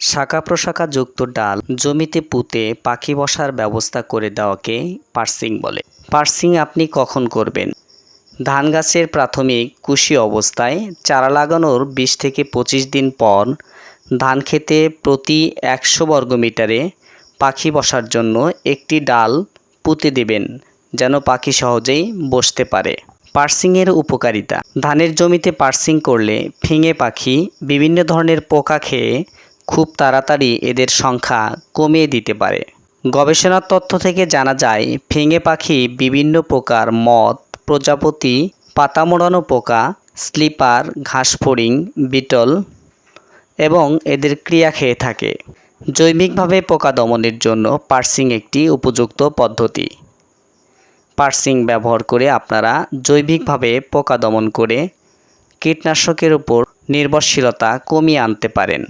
শাখা প্রশাখাযুক্ত ডাল জমিতে পুঁতে পাখি বসার ব্যবস্থা করে দেওয়াকে পার্সিং বলে। পার্সিং আপনি কখন করবেন? ধান গাছের প্রাথমিক কুশি অবস্থায় চারা লাগানোর 20 থেকে 25 দিন পর ধান খেতে প্রতি 100 বর্গমিটারে পাখি বসার জন্য একটি ডাল পুঁতে দেবেন, যেন পাখি সহজেই বসতে পারে। পার্সিংয়ের উপকারিতা। ধানের জমিতে পার্সিং করলে ফিঙে পাখি বিভিন্ন ধরনের পোকা খেয়ে খুব তাড়াতাড়ি এদের সংখ্যা কমিয়ে দিতে পারে। গবেষণার তথ্য থেকে জানা যায়, ফিঙে পাখি বিভিন্ন প্রকার মথ, প্রজাপতি, পাতা মোড়ানো পোকা, স্লিপার, ঘাসফড়িং, বিটল এবং এদের ক্রিয়া খেয়ে থাকে। জৈবিকভাবে পোকা দমনের জন্য পার্সিং একটি উপযুক্ত পদ্ধতি। পার্সিং ব্যবহার করে আপনারা জৈবিকভাবে পোকা দমন করে কীটনাশকের উপর নির্ভরশীলতা কমিয়ে আনতে পারেন।